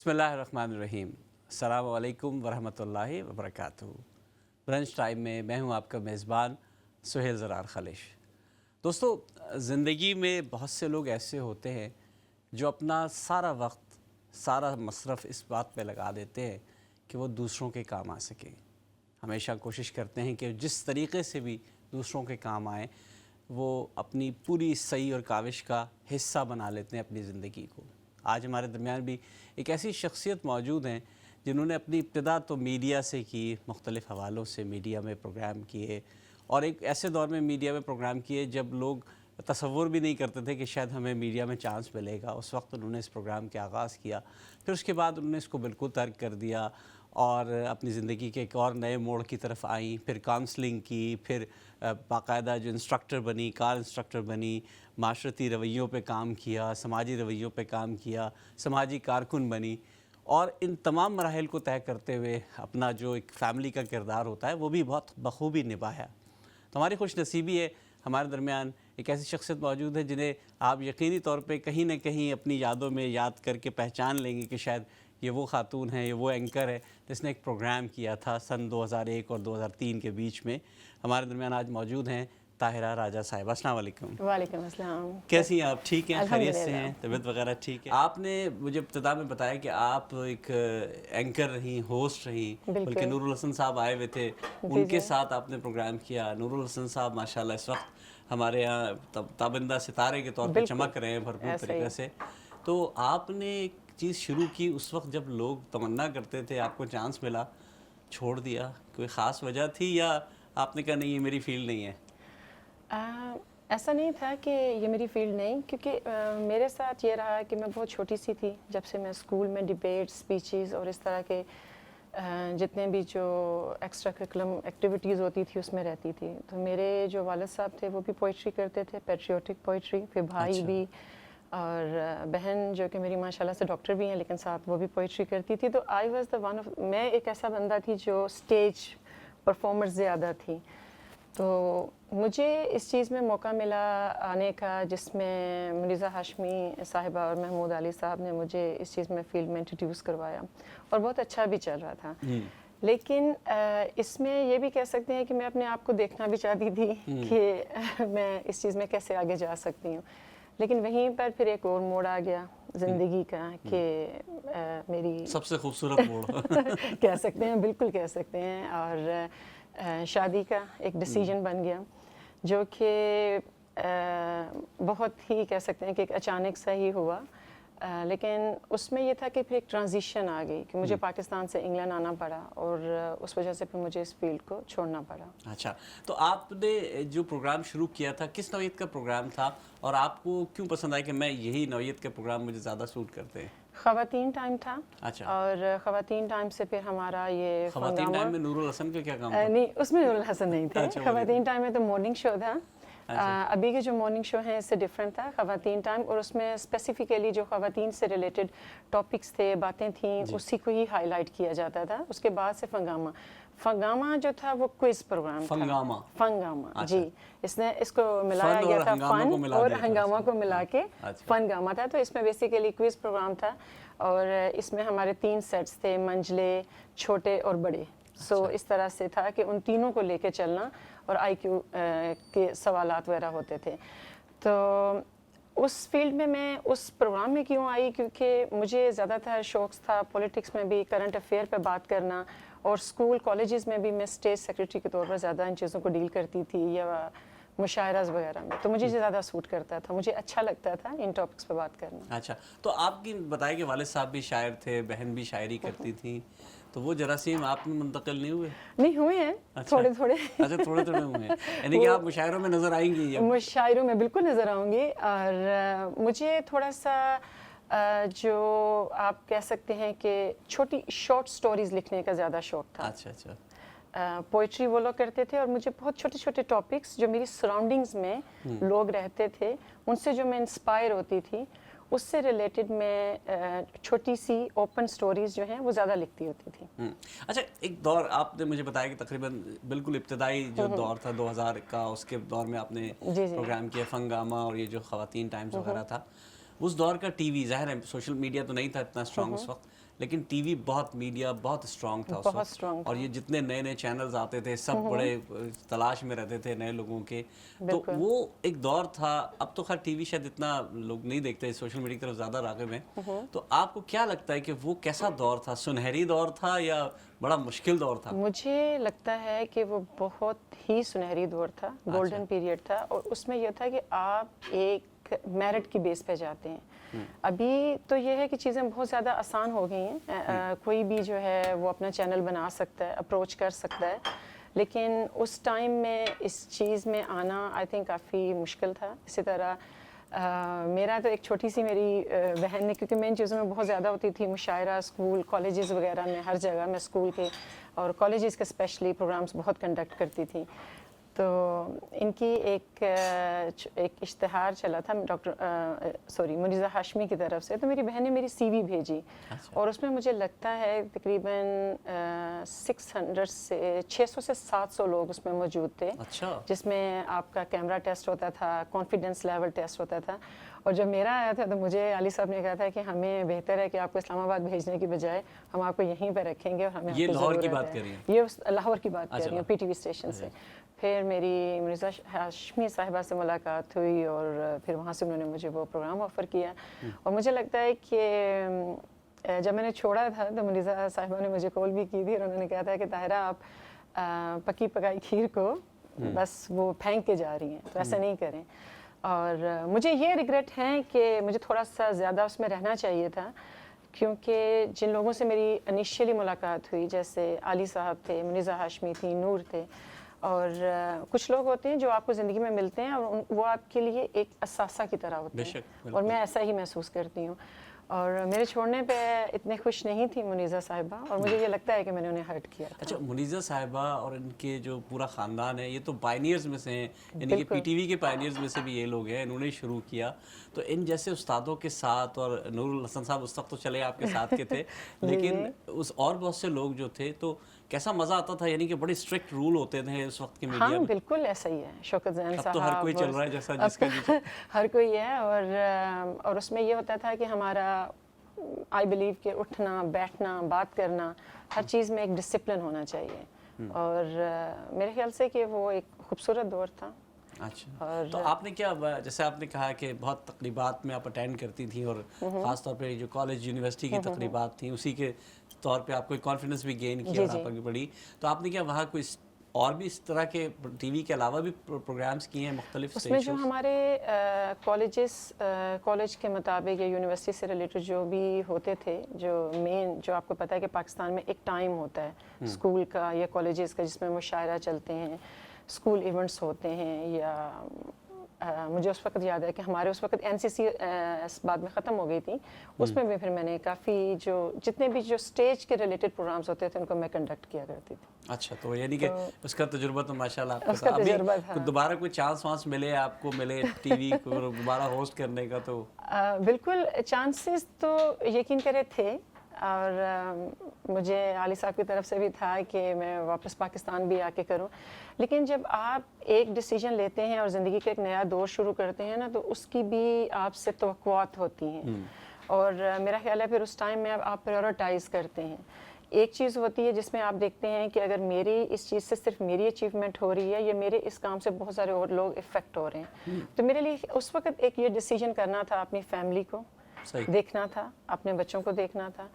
بسم اللہ الرحمن الرحیم۔ السلام علیکم ورحمۃ اللہ وبرکاتہ۔ برنچ ٹائم میں میں ہوں آپ کا میزبان سہیل زرار خالش۔ دوستو، زندگی میں بہت سے لوگ ایسے ہوتے ہیں جو اپنا سارا وقت، سارا مصرف اس بات پہ لگا دیتے ہیں کہ وہ دوسروں کے کام آ سکیں۔ ہمیشہ کوشش کرتے ہیں کہ جس طریقے سے بھی دوسروں کے کام آئیں وہ اپنی پوری سعی اور کاوش کا حصہ بنا لیتے ہیں اپنی زندگی کو۔ آج ہمارے درمیان بھی ایک ایسی شخصیت موجود ہیں جنہوں نے اپنی ابتدا تو میڈیا سے کی، مختلف حوالوں سے میڈیا میں پروگرام کیے، اور ایک ایسے دور میں میڈیا میں پروگرام کیے جب لوگ تصور بھی نہیں کرتے تھے کہ شاید ہمیں میڈیا میں چانس ملے گا۔ اس وقت انہوں نے اس پروگرام کے آغاز کیا، پھر اس کے بعد انہوں نے اس کو بالکل ترک کر دیا اور اپنی زندگی کے ایک اور نئے موڑ کی طرف آئیں، پھر کاؤنسلنگ کی، پھر باقاعدہ جو انسٹرکٹر بنی، کار انسٹرکٹر بنی، معاشرتی رویوں پہ کام کیا، سماجی رویوں پہ کام کیا، سماجی کارکن بنی، اور ان تمام مراحل کو طے کرتے ہوئے اپنا جو ایک فیملی کا کردار ہوتا ہے وہ بھی بہت بخوبی نبھایا۔ تو ہماری خوش نصیبی ہے ہمارے درمیان ایک ایسی شخصیت موجود ہے جنہیں آپ یقینی طور پہ کہیں نہ کہیں اپنی یادوں میں یاد کر کے پہچان لیں گے کہ شاید یہ وہ خاتون ہے، یہ وہ اینکر ہے جس نے ایک پروگرام کیا تھا سن 2001 اور 2003 کے بیچ میں۔ ہمارے درمیان آج موجود ہیں طاہرہ راجہ صاحبہ۔ السلام علیکم۔ وعلیکم السلام۔ کیسی ہیں آپ؟ ٹھیک ہیں؟ خیریت سے ہیں؟ طبیعت وغیرہ ٹھیک ہے؟ آپ نے مجھے ابتدا میں بتایا کہ آپ ایک اینکر رہیں، ہوسٹ رہیں، بلکہ نور الحسن صاحب آئے ہوئے تھے، ان کے ساتھ آپ نے پروگرام کیا۔ نور الحسن صاحب ماشاءاللہ اس وقت ہمارے یہاں تابندہ ستارے کے طور پہ چمک رہے ہیں بھرپور طریقے سے۔ تو آپ نے ایک چیز شروع کی اس وقت جب لوگ تمنا کرتے تھے، آپ کو چانس ملا، چھوڑ دیا، کوئی خاص وجہ تھی یا آپ نے کہا نہیں یہ میری فیلڈ نہیں ہے؟ ایسا نہیں تھا کہ یہ میری فیلڈ نہیں، کیونکہ میرے ساتھ یہ رہا کہ میں بہت چھوٹی سی تھی جب سے میں اسکول میں ڈبیٹ، اسپیچز اور اس طرح کے جتنے بھی جو ایکسٹرا کریکولم ایکٹیویٹیز ہوتی تھی اس میں رہتی تھی۔ تو میرے جو والد صاحب تھے وہ بھی پوئٹری کرتے تھے، پیٹریوٹک پوئٹری، پھر بھائی بھی، اور بہن جو کہ میری ماشاءاللہ سے ڈاکٹر بھی ہیں لیکن ساتھ وہ بھی پوئٹری کرتی تھی۔ تو I was the one of, میں ایک ایسا بندہ تھی جو اسٹیج پرفارمر زیادہ تھی، تو مجھے اس چیز میں موقع ملا آنے کا جس میں ملیزہ ہاشمی صاحبہ اور محمود علی صاحب نے مجھے اس چیز میں فیلڈ میں انٹروڈیوس کروایا، اور بہت اچھا بھی چل رہا تھا۔ لیکن اس میں یہ بھی کہہ سکتے ہیں کہ میں اپنے آپ کو دیکھنا بھی چاہتی تھی کہ میں اس چیز میں کیسے آگے جا سکتی ہوں، لیکن وہیں پر پھر ایک اور موڑ آ گیا زندگی کا کہ میری سب سے خوبصورت موڑ کہہ سکتے ہیں، بالکل کہہ سکتے ہیں، اور شادی کا ایک ڈیسیجن بن گیا جو کہ بہت ہی کہہ سکتے ہیں کہ ایک اچانک سا ہی ہوا، لیکن اس میں یہ تھا کہ پھر ایک ٹرانزیشن آ گئی کہ مجھے پاکستان سے انگلینڈ آنا پڑا، اور اس وجہ سے پھر مجھے اس فیلڈ کو چھوڑنا پڑا۔ اچھا، تو آپ نے جو پروگرام شروع کیا تھا کس نوعیت کا پروگرام تھا، اور آپ کو کیوں پسند آیا کہ میں یہی نوعیت کے پروگرام مجھے زیادہ سوٹ کرتے ہیں؟ خواتین ٹائم تھا۔ اچھا، اور خواتین ٹائم سے پھر ہمارا یہ خواتین ٹائم میں نور الحسن کا کیا کام تھا؟ نہیں، اس میں نور الحسن نہیں تھے۔ خواتین ٹائم میں تو مارننگ شو تھا، ابھی کے جو مارننگ شو ہیں اس سے ڈفرینٹ تھا خواتین ٹائم، اور اس میں اسپیسیفکلی جو خواتین سے ریلیٹڈ ٹاپکس تھے، باتیں تھیں، اسی کو ہی ہائی لائٹ کیا جاتا تھا۔ اس کے بعد سے فنگامہ جو تھا وہ کوئز پروگرام تھا۔ فنگامہ جی، اس کو ملایا گیا تھا، فن اور ہنگامہ کو ملا کے فنگامہ تھا۔ تو اس میں بیسیکلی کوئز پروگرام تھا، اور اس میں ہمارے 3 سیٹس تھے، منجلے، چھوٹے اور بڑے۔ سو اس طرح سے تھا کہ ان تینوں کو لے کے چلنا، اور آئی کیو کے سوالات وغیرہ ہوتے تھے۔ تو اس فیلڈ میں اس پروگرام میں کیوں آئی، کیونکہ مجھے زیادہ تر شوق تھا پولیٹکس میں بھی، کرنٹ افیئر پہ بات کرنا، اور اسکول کالجز میں بھی میں اسٹیج سیکریٹری کے طور پر زیادہ ان چیزوں کو ڈیل کرتی تھی، یا مشاعرات وغیرہ میں، تو مجھے زیادہ سوٹ کرتا تھا، مجھے اچھا لگتا تھا ان ٹاپکس پہ بات کرنا۔ اچھا، تو آپ کی بتائیں کہ والد صاحب بھی شاعر تھے، بہن بھی شاعری کرتی تھیں، تو وہ جراثیم آپ میں منتقل نہیں ہوئے؟ نہیں ہوئے ہیں، تھوڑے تھوڑے۔ اچھا، تھوڑے تھوڑے ہوئے ہیں، یعنی کہ آپ مشاعروں میں نظر آئیں گی؟ مشاعروں میں بالکل نظر آؤں گی، اور مجھے تھوڑا سا جو آپ کہہ سکتے ہیں کہ چھوٹی شارٹ سٹوریز لکھنے کا زیادہ شوق تھا۔ اچھا اچھا، پوئٹری وہ لوگ کرتے تھے، اور مجھے بہت چھوٹے چھوٹے ٹاپکس جو میری سراؤنڈنگز میں لوگ رہتے تھے، ان سے جو میں انسپائر ہوتی تھی، اس سے ریلیٹڈ میں چھوٹی سی اوپن سٹوریز جو ہیں وہ زیادہ لکھتی ہوتی تھی۔ اچھا، ایک دور آپ نے مجھے بتایا کہ تقریباً بالکل ابتدائی جو دور تھا 2000 کا، اس کے دور میں آپ نے پروگرام کیا فنگامہ، اور یہ جو خواتین ٹائمز وغیرہ تھا، اس دور کا ٹی وی، ظاہر ہے سوشل میڈیا تو نہیں تھا اتنا اسٹرانگ اس وقت، لیکن ٹی وی بہت میڈیا بہت اسٹرانگ تھا اس بہت وقت، اسٹرانگ اور یہ جتنے نئے نئے چینلز آتے تھے سب بڑے تلاش میں رہتے تھے نئے لوگوں کے. تو وہ ایک دور تھا. اب تو خیر ٹی وی شاید اتنا لوگ نہیں دیکھتے, سوشل میڈیا کی طرف زیادہ راغب ہیں. تو آپ کو کیا لگتا ہے کہ وہ کیسا دور تھا؟ سنہری دور تھا یا بڑا مشکل دور تھا؟ مجھے لگتا ہے کہ وہ بہت ہی سنہری دور تھا, گولڈن پیریڈ تھا, اور اس میں یہ تھا کہ آپ ایک میرٹ کی بیس پہ جاتے ہیں. ابھی تو یہ ہے کہ چیزیں بہت زیادہ آسان ہو گئی ہیں, کوئی بھی جو ہے وہ اپنا چینل بنا سکتا ہے, اپروچ کر سکتا ہے, لیکن اس ٹائم میں اس چیز میں آنا آئی تھنک کافی مشکل تھا. اسی طرح میرا تو ایک چھوٹی سی میری بہن نے, کیونکہ میں ان چیزوں میں بہت زیادہ ہوتی تھی, مشاعرہ اسکول کالجز وغیرہ میں, ہر جگہ میں اسکول کے اور کالجز کے اسپیشلی پروگرامس بہت کنڈکٹ کرتی تھی. تو ان کی ایک اشتہار چلا تھا منیزہ ہاشمی کی طرف سے, تو میری بہن نے میری سی وی بھیجی, اور اس میں مجھے لگتا ہے تقریباً 600 سے 700 لوگ اس میں موجود تھے, جس میں آپ کا کیمرہ ٹیسٹ ہوتا تھا, کانفیڈنس لیول ٹیسٹ ہوتا تھا. اور جب میرا آیا تھا تو مجھے علی صاحب نے کہا تھا کہ ہمیں بہتر ہے کہ آپ کو اسلام آباد بھیجنے کی بجائے ہم آپ کو یہیں پہ رکھیں گے, اور ہمیں یہ لاہور کی بات کر رہی ہیں؟ یہ لاہور کی بات کر رہی ہوں, پی ٹی وی اسٹیشن سے. پھر میری منیزہ ہاشمی صاحبہ سے ملاقات ہوئی, اور پھر وہاں سے انہوں نے مجھے وہ پروگرام آفر کیا. اور مجھے لگتا ہے کہ جب میں نے چھوڑا تھا تو منیزہ صاحبہ نے مجھے کال بھی کی تھی, اور انہوں نے کہا تھا کہ طاہرہ آپ پکی پکائی کھیر کو بس وہ پھینک کے جا رہی ہیں, تو ایسا نہیں کریں. اور مجھے یہ ریگریٹ ہے کہ مجھے تھوڑا سا زیادہ اس میں رہنا چاہیے تھا, کیونکہ جن لوگوں سے میری انیشیلی ملاقات ہوئی, جیسے علی صاحب تھے, منیزہ ہاشمی تھی, نور تھے, اور کچھ لوگ ہوتے ہیں جو آپ کو زندگی میں ملتے ہیں اور وہ آپ کے لیے ایک اثاثہ کی طرح ہوتے ہیں, اور میں ایسا ہی محسوس کرتی ہوں. اور میرے چھوڑنے پہ اتنے خوش نہیں تھی منیزہ صاحبہ, اور مجھے یہ لگتا ہے کہ میں نے انہیں ہرٹ کیا تھا. اچھا, منیزہ صاحبہ اور ان کے جو پورا خاندان ہے یہ تو پائنیئرز میں سے ہیں, یعنی کہ پی ٹی وی کے پائنیئرز میں سے بھی یہ لوگ ہیں, انہوں نے شروع کیا. تو ان جیسے استادوں کے ساتھ, اور نور الحسن صاحب اس وقت تو چلے آپ کے ساتھ کے تھے, لیکن اس اور بہت سے لوگ جو تھے, تو کیسا مزہ آتا تھا, یعنی کہ بڑے اسٹرکٹ رول ہوتے تھے اس وقت کے میڈیا میں. ہاں بالکل ایسا ہی ہے, شوکت زین صاحب, اب تو ہر کوئی چل رہا ہے جیسا جس کا جی, ہر کوئی ہے. اور اس میں یہ ہوتا تھا کہ ہمارا آئی بلیو کہ اٹھنا بیٹھنا بات کرنا ہر چیز میں ایک ڈسپلن ہونا چاہیے, اور میرے خیال سے کہ وہ ایک خوبصورت دور تھا. اچھا, تو آپ نے کیا, جیسے آپ نے کہا کہ بہت تقریبات میں آپ اٹینڈ کرتی تھیں, اور خاص طور پہ جو کالج یونیورسٹی کی تقریبات تھیں اسی کے طور پہ آپ کو کانفیڈنس بھی گین کیا اور آپ آگے بڑھی. تو آپ نے کیا وہاں کوئی اور بھی اس طرح کے ٹی وی کے علاوہ بھی پروگرامز کیے ہیں مختلف؟ اس میں جو ہمارے کالج کے مطابق یا یونیورسٹی سے ریلیٹڈ جو بھی ہوتے تھے, جو مین, جو آپ کو پتہ ہے کہ پاکستان میں ایک ٹائم ہوتا ہے اسکول کا یا کالجز کا جس میں مشاعرہ چلتے ہیں, اسکول ایونٹس ہوتے ہیں, یا مجھے اس وقت یاد ہے کہ ہمارے اس وقت این سی سی بعد میں ختم ہو گئی تھی, اس میں بھی پھر میں نے کافی جتنے بھی جو اسٹیج کے ریلیٹڈ پروگرامس ہوتے تھے ان کو میں کنڈکٹ کیا کرتی تھی. اچھا, تو یعنی کہ اس کا تجربہ تو ماشاءاللہ آپ کے ساتھ ابھی دوبارہ کوئی چانس وانس ملے آپ کو, ملے ٹی وی کو دوبارہ ہوسٹ کرنے کا؟ تو بالکل چانسز تو یقین کرے تھے, اور مجھے علی صاحب کی طرف سے بھی تھا کہ میں واپس پاکستان بھی آ کے کروں, لیکن جب آپ ایک ڈیسیجن لیتے ہیں اور زندگی کا ایک نیا دور شروع کرتے ہیں نا, تو اس کی بھی آپ سے توقعات ہوتی ہیں, اور میرا خیال ہے پھر اس ٹائم میں آپ پریورٹائز کرتے ہیں. ایک چیز ہوتی ہے جس میں آپ دیکھتے ہیں کہ اگر میری اس چیز سے صرف میری اچیومنٹ ہو رہی ہے, یا میرے اس کام سے بہت سارے اور لوگ افیکٹ ہو رہے ہیں, تو میرے لیے اس وقت ایک یہ ڈیسیجن کرنا تھا, اپنی فیملی کو دیکھنا تھا, اپنے بچوں کو دیکھنا تھا.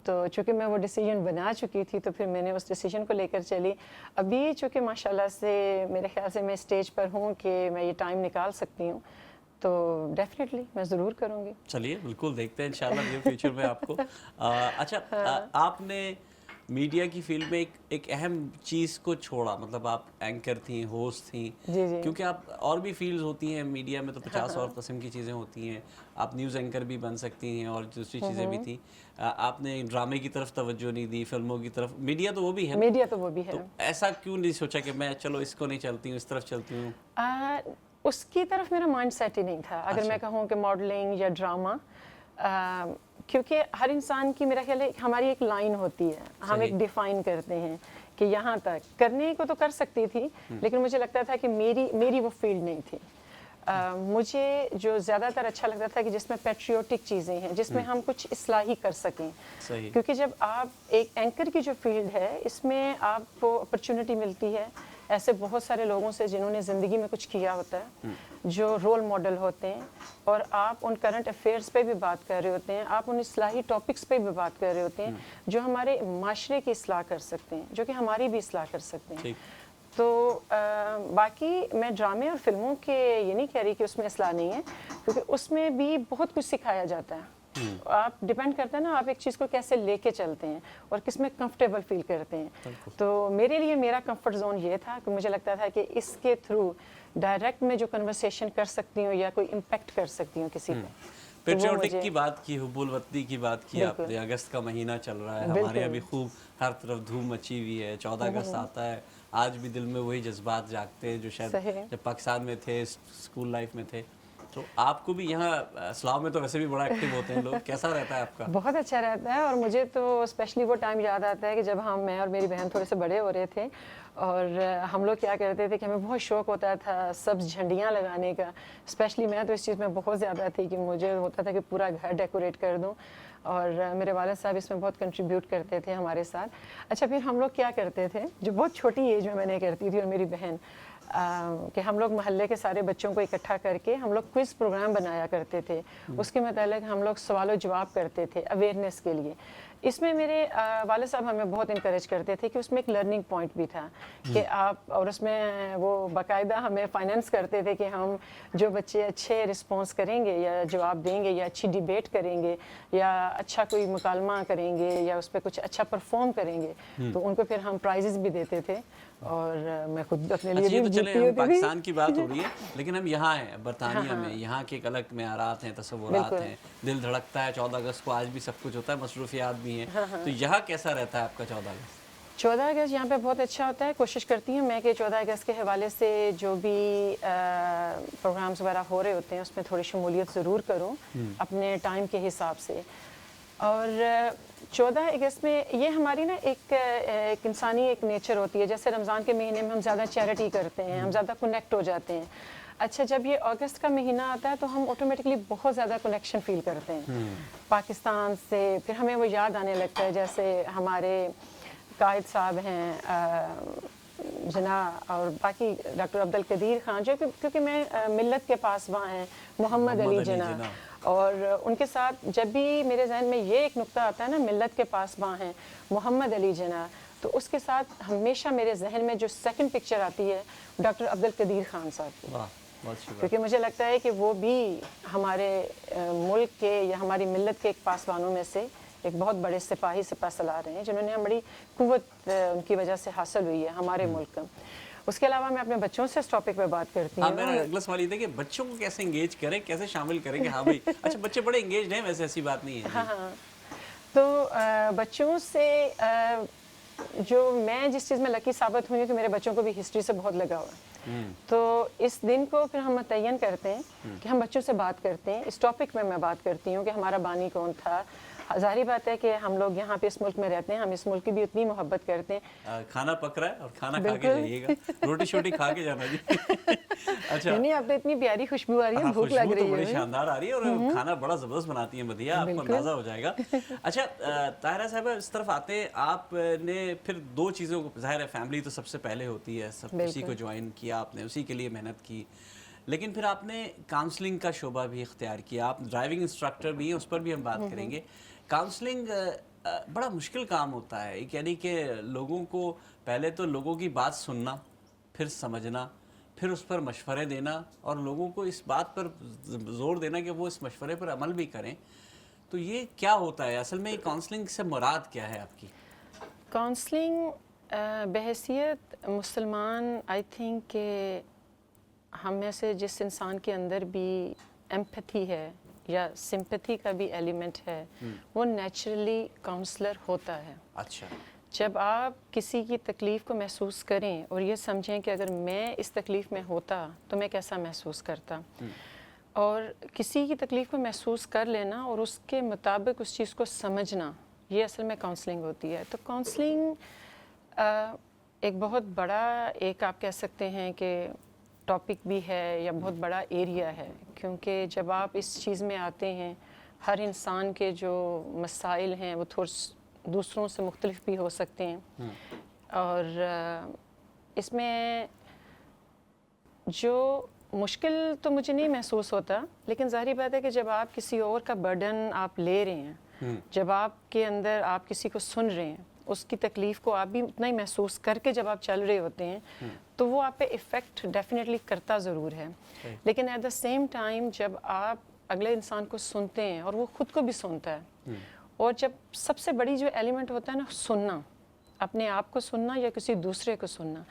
تو چونکہ میں وہ ڈیسیجن بنا چکی تھی تو پھر میں نے اس ڈیسیجن کو لے کر چلی. ابھی چونکہ ماشاءاللہ سے میرے خیال سے میں اسٹیج پر ہوں کہ میں یہ ٹائم نکال سکتی ہوں, تو ڈیفینیٹلی میں ضرور کروں گی. چلیے بالکل دیکھتے ہیں انشاءاللہ نیئر فیوچر میں آپ کو. اچھا, آپ نے میڈیا کی فیلڈ میں ایک اہم چیز کو چھوڑا, مطلب آپ اینکر تھیں, ہوسٹ تھیں, کیونکہ آپ اور بھی فیلڈز ہوتی ہیں میڈیا میں, تو 50 اور قسم کی چیزیں ہوتی ہیں. آپ نیوز اینکر بھی بن سکتی ہیں اور دوسری چیزیں بھی تھیں. آپ نے ڈرامے کی طرف توجہ نہیں دی, فلموں کی طرف. میڈیا تو وہ بھی ہے, میڈیا تو وہ بھی ہے. تو ایسا کیوں نہیں سوچا کہ میں چلو اس کو نہیں چلتی ہوں, اس طرف چلتی ہوں؟ اس کی طرف میرا مائنڈ سیٹ ہی نہیں تھا. اگر میں کہوں کہ ماڈلنگ یا ڈرامہ, کیونکہ ہر انسان کی میرا خیال ہے ہماری ایک لائن ہوتی ہے, ہم ایک ڈیفائن کرتے ہیں کہ یہاں تک کرنے کو تو کر سکتی تھی, لیکن مجھے لگتا تھا کہ میری وہ فیلڈ نہیں تھی. مجھے جو زیادہ تر اچھا لگتا تھا کہ جس میں پیٹریوٹک چیزیں ہیں، جس میں ہم کچھ اصلاحی کر سکیں. صحیح. کیونکہ جب آپ ایک اینکر کی جو فیلڈ ہے اس میں آپ کو اپرچونٹی ملتی ہے ایسے بہت سارے لوگوں سے جنہوں نے زندگی میں کچھ کیا ہوتا ہے، جو رول ماڈل ہوتے ہیں، اور آپ ان کرنٹ افیئرس پہ بھی بات کر رہے ہوتے ہیں، آپ ان اصلاحی ٹاپکس پہ بھی بات کر رہے ہوتے ہیں جو ہمارے معاشرے کی اصلاح کر سکتے ہیں، جو کہ ہماری بھی اصلاح کر سکتے ہیں. تو باقی میں ڈرامے اور فلموں کے یہ نہیں کہہ رہی کہ اس میں اصلاح نہیں ہے، کیونکہ اس میں بھی بہت کچھ سکھایا جاتا ہے. آپ ڈیپینڈ کرتا ہے نا آپ ایک چیز کو کیسے لے کے چلتے ہیں اور کس میں کمفرٹیبل فیل کرتے ہیں. تو میرے لیے میرا کمفرٹ زون یہ تھا کہ مجھے لگتا تھا کہ اس کے تھرو ڈائریکٹ میں جو کنورسیشن کر سکتی ہوں یا کوئی امپیکٹ کر سکتی ہوں کسی پہ. پیٹریوٹک کی بات کی، حب الوطنی کی بات کی آپ نے. اگست کا مہینہ چل رہا ہے، ہمارے یہاں بھی خوب ہر طرف دھوم مچی ہوئی ہے. 14 اگست آتا ہے، آج بھی دل میں وہی جذبات جاگتے ہیں جو شاید جب پاکستان میں تھے، اسکول لائف میں تھے. تو آپ کو بھی یہاں اسلام میں تو ویسے بھی بڑا ایکٹیو ہوتے ہیں لوگ، کیسا رہتا ہے آپ کا؟ بہت اچھا رہتا ہے. اور مجھے تو اسپیشلی وہ ٹائم یاد آتا ہے کہ جب میں اور میری بہن تھوڑے سے بڑے ہو رہے تھے اور ہم لوگ کیا کرتے تھے کہ ہمیں بہت شوق ہوتا تھا سبز جھنڈیاں لگانے کا. اسپیشلی میں تو اس چیز میں بہت زیادہ تھی کہ مجھے ہوتا تھا کہ پورا گھر ڈیکوریٹ کر دوں، اور میرے والد صاحب اس میں بہت کنٹریبیوٹ کرتے تھے ہمارے ساتھ. اچھا پھر ہم لوگ کیا کرتے تھے جو بہت چھوٹی ایج میں نے کرتی تھی اور میری بہن، کہ ہم لوگ محلے کے سارے بچوں کو اکٹھا کر کے ہم لوگ کوئز پروگرام بنایا کرتے تھے. اس کے متعلق ہم لوگ سوال و جواب کرتے تھے اویئرنیس کے لیے. اس میں میرے والد صاحب ہمیں بہت انکریج کرتے تھے کہ اس میں ایک لرننگ پوائنٹ بھی تھا کہ آپ، اور اس میں وہ باقاعدہ ہمیں فائنینس کرتے تھے کہ ہم جو بچے اچھے رسپانس کریں گے یا جواب دیں گے یا اچھی ڈیبیٹ کریں گے یا اچھا کوئی مکالمہ کریں گے یا اس پہ کچھ اچھا پرفارم کریں گے تو ان کو پھر ہم پرائزز بھی دیتے تھے. اور میں خود اپنے لیے بھی چلے جیتتی ہوتی تھی. پاکستان کی بات ہو رہی ہے لیکن ہم یہاں ہیں برطانیہ میں، یہاں کے ایک الگ معیارات ہیں، تصورات ہیں، دل دھڑکتا ہے. 14 اگست کو آج بھی سب کچھ ہوتا ہے، مصروفیات بھی ہیں. تو یہاں کیسا رہتا ہے آپ کا 14 اگست؟ 14 اگست یہاں پہ بہت اچھا ہوتا ہے. کوشش کرتی ہوں میں کہ 14 اگست کے حوالے سے جو بھی پروگرامز وغیرہ ہو رہے ہوتے ہیں اس میں تھوڑی شمولیت ضرور کروں اپنے ٹائم کے حساب سے. اور 14 اگست میں یہ ہماری نا ایک انسانی ایک نیچر ہوتی ہے. جیسے رمضان کے مہینے میں ہم زیادہ چیریٹی کرتے ہیں، ہم زیادہ کنیکٹ ہو جاتے ہیں. اچھا جب یہ اگست کا مہینہ آتا ہے تو ہم آٹومیٹکلی بہت زیادہ کنیکشن فیل کرتے ہیں پاکستان سے. پھر ہمیں وہ یاد آنے لگتا ہے جیسے ہمارے قائد صاحب ہیں جناح اور باقی ڈاکٹر عبدالقدیر خان، جو کیونکہ میں ملت کے پاسباں ہیں محمد علی جناح، اور ان کے ساتھ جب بھی میرے ذہن میں یہ ایک نقطہ آتا ہے نا ملت کے پاسباں ہیں محمد علی جناح، تو اس کے ساتھ ہمیشہ میرے ذہن میں جو سیکنڈ پکچر آتی ہے ڈاکٹر عبدالقدیر خان صاحب کی. کیونکہ مجھے لگتا ہے کہ وہ بھی ہمارے ملک کے یا ہماری ملت کے ایک پاسبانوں میں سے ایک بہت بڑے سپاہی سپہ سالار ہیں جنہوں نے بڑی قوت ان کی وجہ سے حاصل ہوئی ہے ہمارے ملک کا. اس کے علاوہ میں اپنے بچوں سے اس ٹاپک پہ بات کرتی ہوں. میرا اگلا سوال یہ تھا کہ بچوں کو کیسے انگیج کریں، کیسے شامل کریں کہ ہاں بھائی اچھا بچے بڑے انگیجڈ ہیں، ویسے ایسی بات نہیں ہے. ہاں تو بچوں سے جو میں جس چیز میں لکی ثابت ہوئی ہوں کہ میرے بچوں کو بھی ہسٹری سے بہت لگا ہوا ہے. تو اس دن کو پھر ہم متعین کرتے ہیں کہ ہم بچوں سے بات کرتے ہیں. اس ٹاپک میں بات کرتی ہوں کہ ہمارا بانی کون تھا. ظاہری بات ہے کہ ہم لوگ یہاں پہ اس ملک میں رہتے ہیں، ہم اس ملک کی بھی اتنی محبت کرتے ہیں. کھانا پک رہا ہے اور کھانا کھا کے جائیے گا، روٹی شوٹی کھا کے جانا جی. اچھا نہیں، اب تو اتنی پیاری خوشبو آ رہی ہے، بھوک لگ رہی ہے. بڑی شاندار آ رہی ہے اور کھانا بڑا زبردست بناتی ہیں مدیحہ، آپ کو اندازہ ہو جائے گا. اچھا طاہرہ صاحبہ اس طرف آتے ہیں، آپ نے پھر دو چیزوں کو، ظاہر ہے فیملی تو سب سے پہلے ہوتی ہے، سب اسی کو جوائن کیا آپ نے، اسی کے لیے محنت کی، لیکن پھر آپ نے کاؤنسلنگ کا شعبہ بھی اختیار کیا. آپ ڈرائیونگ انسٹرکٹر بھی ہیں، اس پر بھی ہم بات کریں گے. کاؤنسلنگ بڑا مشکل کام ہوتا ہے، یعنی کہ لوگوں کو پہلے تو لوگوں کی بات سننا، پھر سمجھنا، پھر اس پر مشورے دینا اور لوگوں کو اس بات پر زور دینا کہ وہ اس مشورے پر عمل بھی کریں. تو یہ کیا ہوتا ہے اصل میں، یہ کاؤنسلنگ سے مراد کیا ہے آپ کی؟ کاؤنسلنگ بحیثیت مسلمان آئی تھنک کہ ہم میں سے جس انسان کے اندر بھی ایمپتھی ہے یا سمپتھی کا بھی ایلیمنٹ ہے وہ نیچرلی کاؤنسلر ہوتا ہے. اچھا. جب آپ کسی کی تکلیف کو محسوس کریں اور یہ سمجھیں کہ اگر میں اس تکلیف میں ہوتا تو میں کیسا محسوس کرتا، اور کسی کی تکلیف کو محسوس کر لینا اور اس کے مطابق اس چیز کو سمجھنا، یہ اصل میں کاؤنسلنگ ہوتی ہے. تو کاؤنسلنگ ایک بہت بڑا، ایک آپ کہہ سکتے ہیں کہ ٹاپک بھی ہے یا بہت بڑا ایریا ہے، کیونکہ جب آپ اس چیز میں آتے ہیں ہر انسان کے جو مسائل ہیں وہ تھوڑے دوسروں سے مختلف بھی ہو سکتے ہیں، اور اس میں جو مشکل تو مجھے نہیں محسوس ہوتا، لیکن ظاہری بات ہے کہ جب آپ کسی اور کا برڈن آپ لے رہے ہیں، جب آپ کے اندر آپ کسی کو سن رہے ہیں، اس کی تکلیف کو آپ بھی اتنا ہی محسوس کر کے جب آپ چل رہے ہوتے ہیں تو وہ آپ پہ ایفیکٹ ڈیفینیٹلی کرتا ضرور ہے، لیکن ایٹ دا سیم ٹائم جب آپ اگلے انسان کو سنتے ہیں اور وہ خود کو بھی سنتا ہے، اور جب سب سے بڑی جو ایلیمنٹ ہوتا ہے نا سننا، اپنے آپ کو سننا یا کسی دوسرے کو سننا،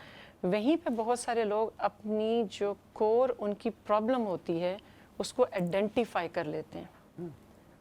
وہیں پہ بہت سارے لوگ اپنی جو کور ان کی پرابلم ہوتی ہے اس کو آئیڈینٹیفائی کر لیتے ہیں،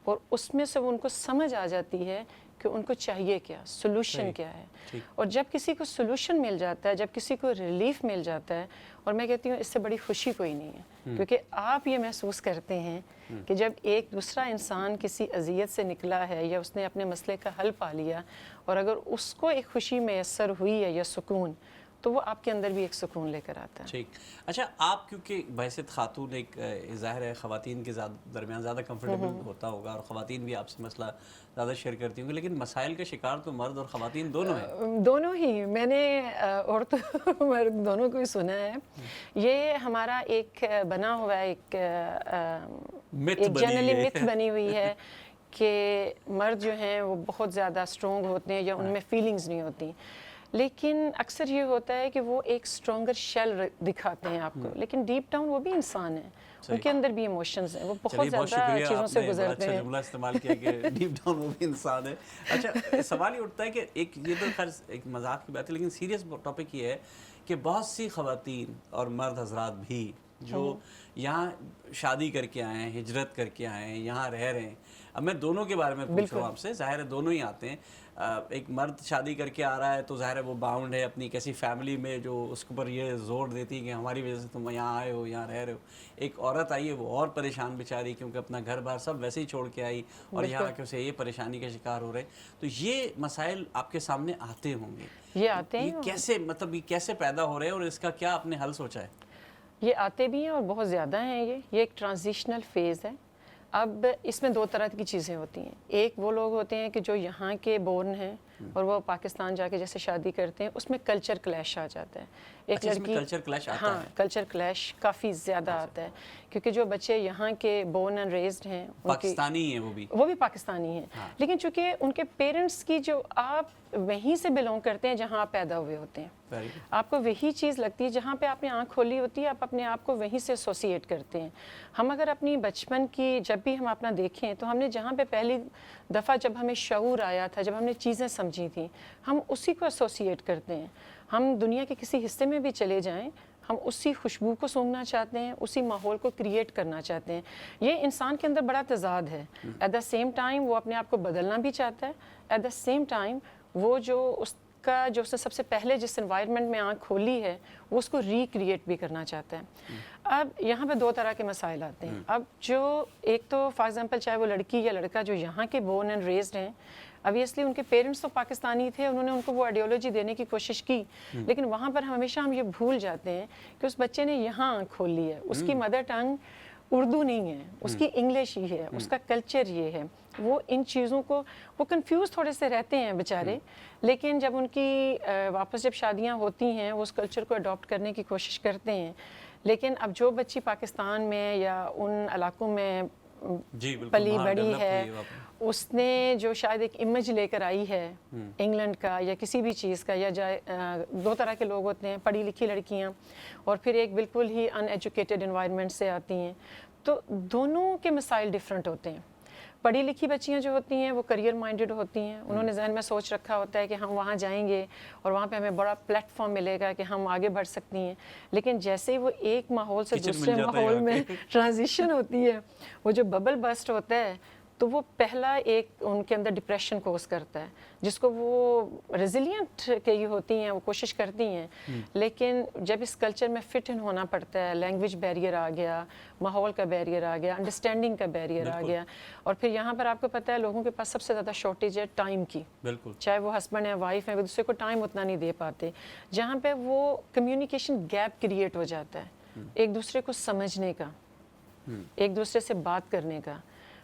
اور اس میں سے وہ ان کو سمجھ آ جاتی ہے کہ ان کو چاہیے کیا، سولوشن کیا ہے، اور جب کسی کو سولوشن مل جاتا ہے، جب کسی کو ریلیف مل جاتا ہے، اور میں کہتی ہوں اس سے بڑی خوشی کوئی نہیں ہے، کیونکہ آپ یہ محسوس کرتے ہیں کہ جب ایک دوسرا انسان کسی اذیت سے نکلا ہے یا اس نے اپنے مسئلے کا حل پا لیا، اور اگر اس کو ایک خوشی میسر ہوئی ہے یا سکون، تو وہ آپ کے اندر بھی ایک سکون لے کر آتا ہے۔ ٹھیک، اچھا آپ کیونکہ بحیثیت خاتون ایک ظاہر ہے خواتین کے درمیان زیادہ کمفرٹیبل ہوتا ہوگا، اور خواتین بھی آپ سے مسئلہ زیادہ شیئر کرتی ہوں گی، لیکن مسائل کا شکار تو مرد اور خواتین دونوں ہیں۔ دونوں ہی، میں نے عورتوں مرد دونوں کو ہی سنا ہے، یہ ہمارا ایک بنا ہوا ہے، ایک جنرلی متھ بنی ہوئی ہے کہ مرد جو ہیں وہ بہت زیادہ اسٹرانگ ہوتے ہیں یا ان میں فیلنگز نہیں ہوتی، لیکن اکثر یہ ہوتا ہے کہ وہ ایک اسٹرانگر شیل دکھاتے ہیں آپ کو، لیکن ڈیپ ڈاؤن وہ بھی انسان ہیں، ان کے اندر بھی ایموشنز ہیں، وہ بہت زیادہ چیزوں سے گزرتے ہیں۔ اچھا جملہ استعمال کیا کہ ڈیپ ڈاؤن وہ بھی انسان ہے۔ اچھا سوال یہ اٹھتا ہے کہ ایک یہ تو خیر ایک مذاق کی بات ہے، لیکن سیریس ٹاپک یہ ہے کہ بہت سی خواتین اور مرد حضرات بھی جو یہاں شادی کر کے آئے ہیں، ہجرت کر کے آئے ہیں، یہاں رہ رہے ہیں، اب میں دونوں کے بارے میں پوچھ رہا ہوں آپ سے، ظاہر ہے دونوں ہی آتے ہیں، ایک مرد شادی کر کے آ رہا ہے تو ظاہر ہے وہ باؤنڈ ہے اپنی کیسی فیملی میں جو اس کے اوپر یہ زور دیتی ہے کہ ہماری وجہ سے تم یہاں آئے ہو، یہاں رہ رہے ہو۔ ایک عورت آئی ہے وہ اور پریشان بیچاری، کیونکہ اپنا گھر بار سب ویسے ہی چھوڑ کے آئی اور یہاں آ کے اسے یہ پریشانی کا شکار ہو رہے ہیں، تو یہ مسائل آپ کے سامنے آتے ہوں گے، یہ آتے ہیں، یہ کیسے مطلب یہ کیسے پیدا ہو رہے ہیں اور اس کا کیا آپ نے حل سوچا ہے؟ یہ آتے بھی ہیں اور بہت زیادہ ہیں، یہ ایک ٹرانزیشنل فیز ہے۔ اب اس میں دو طرح کی چیزیں ہوتی ہیں، ایک وہ لوگ ہوتے ہیں کہ جو یہاں کے بورن ہیں اور وہ پاکستان جا کے جیسے شادی کرتے ہیں، اس میں کلچر کلیش آ جاتا ہے، ایک لڑکی کلچر کلیش آتا ہاں کلچر کلیش کافی زیادہ آتا ہے، کیونکہ جو بچے یہاں کے بورن اینڈ ریزڈ ہیں، پاکستانی ہیں وہ بھی پاکستانی ہیں، لیکن چونکہ ان کے پیرنٹس کی جو آپ وہیں سے بلونگ کرتے ہیں جہاں آپ پیدا ہوئے ہوتے ہیں، آپ کو وہی چیز لگتی ہے جہاں پہ آپ نے آنکھ کھولی ہوتی ہے، آپ اپنے آپ کو وہیں سے ایسوسیٹ کرتے ہیں۔ ہم اگر اپنی بچپن کی جب بھی ہم اپنا دیکھیں تو ہم نے جہاں پہ پہلی دفعہ جب ہمیں شعور آیا تھا، جب ہم نے چیزیں سمجھی تھیں، ہم اسی کو ایسوسیٹ کرتے ہیں۔ ہم دنیا کے کسی حصے میں بھی چلے جائیں، ہم اسی خوشبو کو سونگھنا چاہتے ہیں، اسی ماحول کو کریٹ کرنا چاہتے ہیں۔ یہ انسان کے اندر بڑا تضاد ہے، ایٹ دا سیم ٹائم وہ اپنے آپ کو بدلنا بھی چاہتا ہے، ایٹ دا سیم ٹائم وہ جو اس کا جو اس نے سب سے پہلے جس انوائرمنٹ میں آنکھ کھولی ہے وہ اس کو ریکریٹ بھی کرنا چاہتا ہے۔ اب یہاں پہ دو طرح کے مسائل آتے ہیں، اب جو ایک تو فار ایگزامپل چاہے وہ لڑکی یا لڑکا جو یہاں کے بورن اینڈ ریزڈ ہیں، obviously ان کے پیرنٹس تو پاکستانی تھے، انہوں نے ان کو وہ آئیڈیالوجی دینے کی کوشش کی، لیکن وہاں پر ہمیشہ ہم یہ بھول جاتے ہیں کہ اس بچے نے یہاں آنکھ کھول لی ہے، اس کی مدر ٹنگ اردو نہیں ہے، اس کی انگلش ہی ہے، اس کا کلچر یہ ہے، وہ ان چیزوں کو وہ کنفیوز تھوڑے سے رہتے ہیں بیچارے، لیکن جب ان کی واپس جب شادیاں ہوتی ہیں وہ اس کلچر کو اڈاپٹ کرنے کی کوشش کرتے ہیں، لیکن اب جو بچی پاکستان میں یا ان علاقوں میں پلی بڑی ہے، اس نے جو شاید ایک امیج لے کر آئی ہے انگلینڈ کا یا کسی بھی چیز کا، یا دو طرح کے لوگ ہوتے ہیں، پڑھی لکھی لڑکیاں اور پھر ایک بالکل ہی ان ایجوکیٹڈ انوائرمنٹ سے آتی ہیں، تو دونوں کے مسائل ڈیفرنٹ ہوتے ہیں۔ پڑھی لکھی بچیاں جو ہوتی ہیں وہ کریئر مائنڈڈ ہوتی ہیں، انہوں نے ذہن میں سوچ رکھا ہوتا ہے کہ ہم وہاں جائیں گے اور وہاں پہ ہمیں بڑا پلیٹ فارم ملے گا کہ ہم آگے بڑھ سکتی ہیں، لیکن جیسے ہی وہ ایک ماحول سے دوسرے ماحول میں ٹرانزیشن ہوتی ہے، وہ جو ببل بسٹ ہوتا ہے تو وہ پہلا ایک ان کے اندر ڈپریشن کوز کرتا ہے، جس کو وہ ریزیلینٹ کئی ہوتی ہیں، وہ کوشش کرتی ہیں، لیکن جب اس کلچر میں فٹ ان ہونا پڑتا ہے، لینگویج بیریئر آ گیا، ماحول کا بیریئر آ گیا، انڈرسٹینڈنگ کا بیریئر آ گیا، اور پھر یہاں پر آپ کو پتہ ہے لوگوں کے پاس سب سے زیادہ شارٹیج ہے ٹائم کی، چاہے وہ ہسبینڈ ہے وائف ہے، وہ دوسرے کو ٹائم اتنا نہیں دے پاتے، جہاں پہ وہ کمیونیکیشن گیپ کریٹ ہو جاتا ہے، ایک دوسرے کو سمجھنے کا، ایک دوسرے سے بات کرنے کا.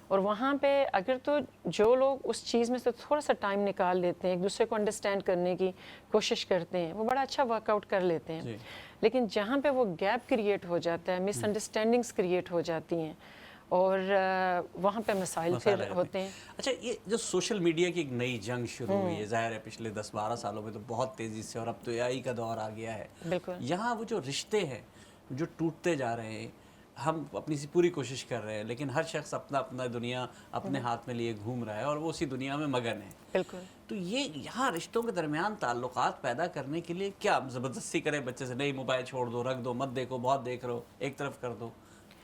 اور وہاں پہ اگر تو جو لوگ اس چیز میں سے تھوڑا سا ٹائم نکال لیتے ہیں، ایک دوسرے کو انڈرسٹینڈ کرنے کی کوشش کرتے ہیں، وہ بڑا اچھا ورک آؤٹ کر لیتے ہیں. لیکن جہاں پہ وہ گیپ کریٹ ہو جاتا ہے، مس انڈرسٹینڈنگس کریٹ ہو جاتی ہیں اور وہاں پہ مسائل پھر ہوتے ہیں. اچھا، یہ جو سوشل میڈیا کی ایک نئی جنگ شروع ہوئی ہے، ظاہر ہے پچھلے 10-12 سالوں میں تو بہت تیزی سے، اور اب تو AI کا دور آ گیا ہے. بالکل. یہاں وہ جو رشتے ہیں جو ٹوٹتے جا رہے ہیں، ہم اپنی سی پوری کوشش کر رہے ہیں، لیکن ہر شخص اپنا اپنا دنیا اپنے ہاتھ میں لیے گھوم رہا ہے اور وہ اسی دنیا میں مگن ہے. بالکل. تو یہ یہاں رشتوں کے درمیان تعلقات پیدا کرنے کے لیے کیا زبردستی کرے بچے سے؟ نہیں، موبائل چھوڑ دو، رکھ دو، مت دیکھو، بہت دیکھ رہو، ایک طرف کر دو،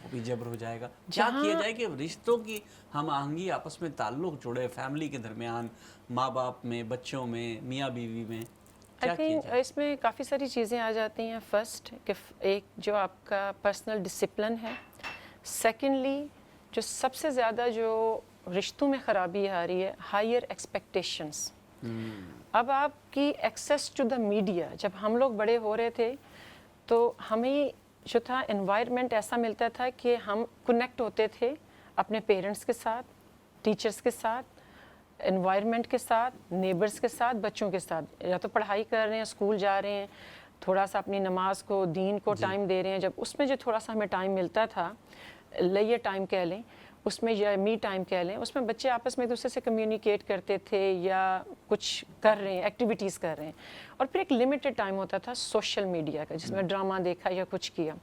وہ بھی جبر ہو جائے گا. کیا کیا جائے کہ رشتوں کی ہم آہنگی، آپس میں تعلق جڑے، فیملی کے درمیان، ماں باپ میں، بچوں میں، میاں بیوی میں؟ آئی تھنک اس میں کافی ساری چیزیں آ جاتی ہیں. فرسٹ کہ ایک جو آپ کا پرسنل ڈسپلن ہے. سیکنڈلی جو سب سے زیادہ جو رشتوں میں خرابی آ رہی ہے، ہائر ایکسپیکٹیشنس. اب آپ کی ایکسیس ٹو دا میڈیا، جب ہم لوگ بڑے ہو رہے تھے تو ہمیں جو تھا انوائرمنٹ ایسا ملتا تھا کہ ہم کنیکٹ ہوتے تھے اپنے پیرنٹس کے ساتھ، ٹیچرس کے ساتھ، انوائرمنٹ کے ساتھ، نیبرز کے ساتھ، بچوں کے ساتھ. یا تو پڑھائی کر رہے ہیں، اسکول جا رہے ہیں، تھوڑا سا اپنی نماز کو، دین کو ٹائم دے رہے ہیں. جب اس میں جو تھوڑا سا ہمیں ٹائم ملتا تھا، لیے ٹائم کہہ لیں اس میں، یا می ٹائم کہہ لیں، اس میں بچے آپس میں ایک دوسرے سے کمیونیکیٹ کرتے تھے یا کچھ کر رہے ہیں، ایکٹیویٹیز کر رہے ہیں. اور پھر ایک لمیٹڈ ٹائم ہوتا تھا سوشل میڈیا کا، جس میں ڈرامہ دیکھا یا کچھ کیا.